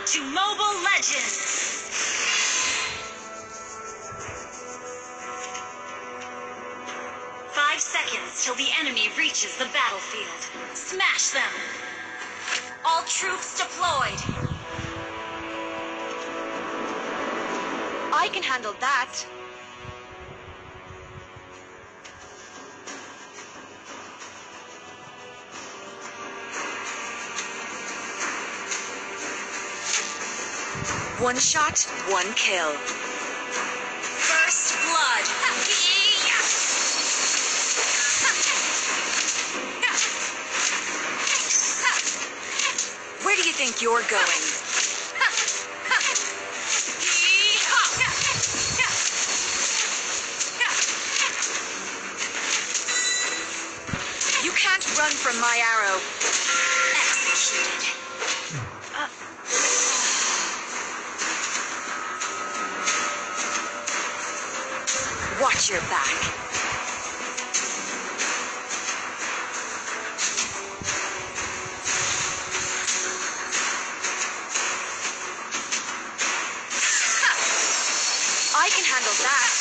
to Mobile Legends! 5 seconds till the enemy reaches the battlefield. Smash them! All troops deployed! I can handle that. One shot, one kill. First blood! Where do you think you're going? You can't run from my arrow. Executed. Watch your back. I can handle that.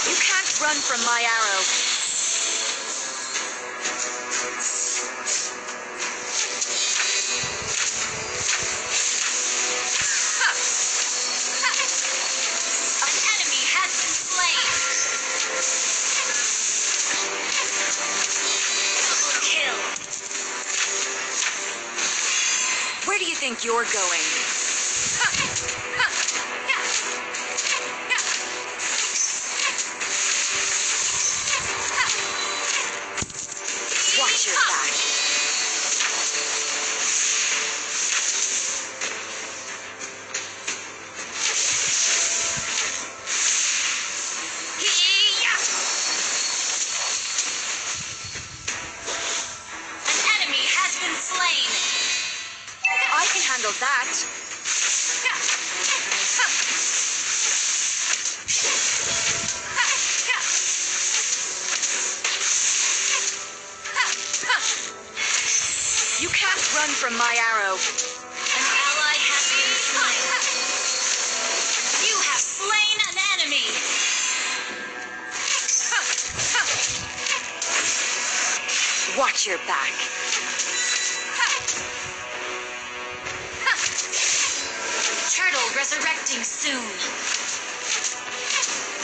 You can't run from my arrow. An enemy has been slain! Double kill! Where do you think you're going? Watch your back. An enemy has been slain! I can handle that. You can't run from my arrow. An ally has been slain! You have slain an enemy! Watch your back. Turtle resurrecting soon!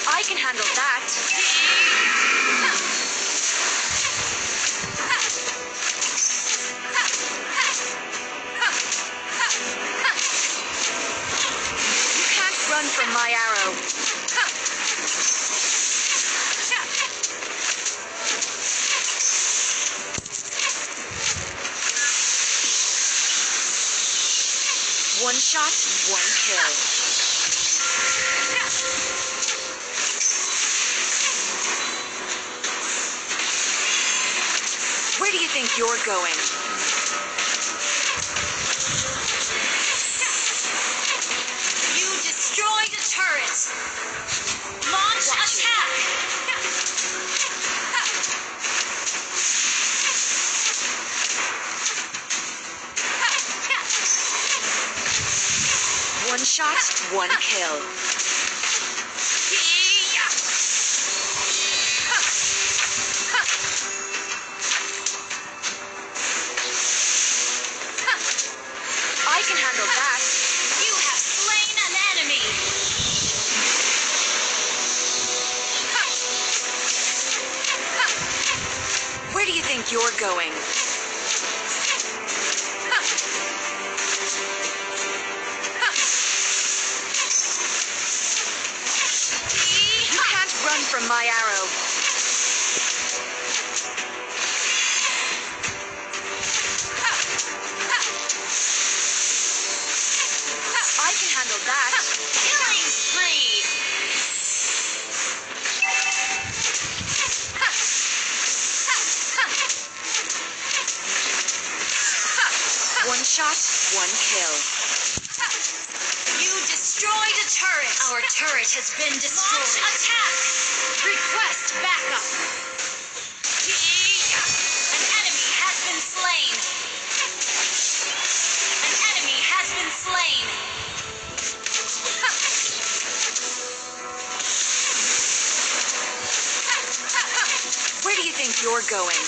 I can handle that. You can't run from my arrow. One shot, one kill. Where do you think you're going? You destroyed a turret! Launch attack! One shot, one kill. I can handle that. You have slain an enemy! Where do you think you're going? You can't run from my arrow. I can handle that. Killing spree! One shot, one kill. You destroyed destroyed a turret. Our turret has been destroyed. Launch attack. Request backup. An enemy has been slain. An enemy has been slain. Where do you think you're going?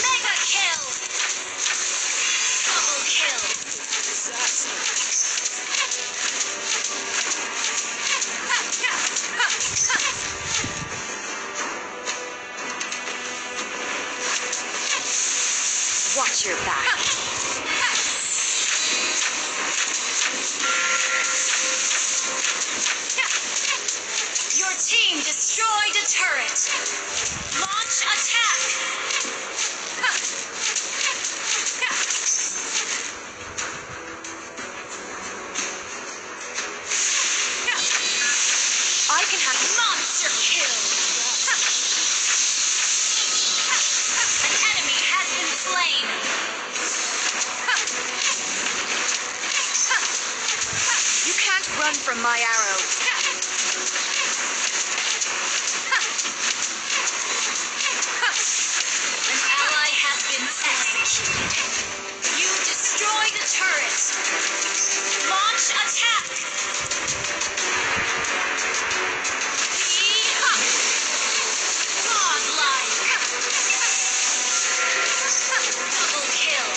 Mega kill. Double kill. Watch your back. Your team destroyed a turret. Launch attack. I can have Monster kill. An enemy has been slain. You can't run from my arrow. An ally has been executed. You destroyed a turret. Launch attack. Godlike. Double kill.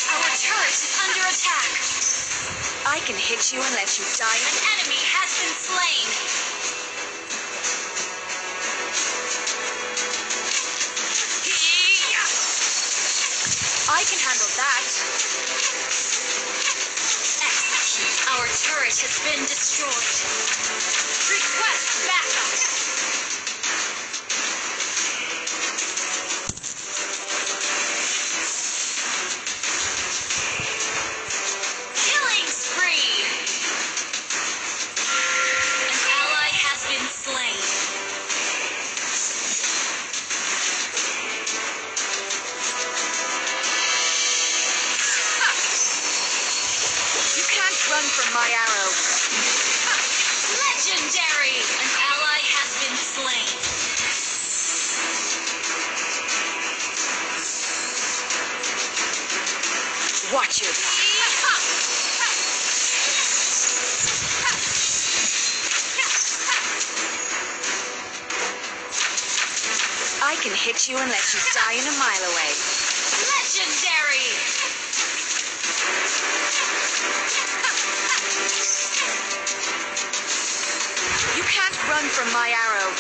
Our turret is under attack. I can hit you and let you die. An enemy has been slain. I can handle that. Execute. Our turret has been destroyed. Request backup. Killing spree. An ally has been slain. You can't run from my arrow. Legendary. An ally has been slain. Watch your back. I can hit you and let you die in a mile away. Legendary. You can't run from my arrow.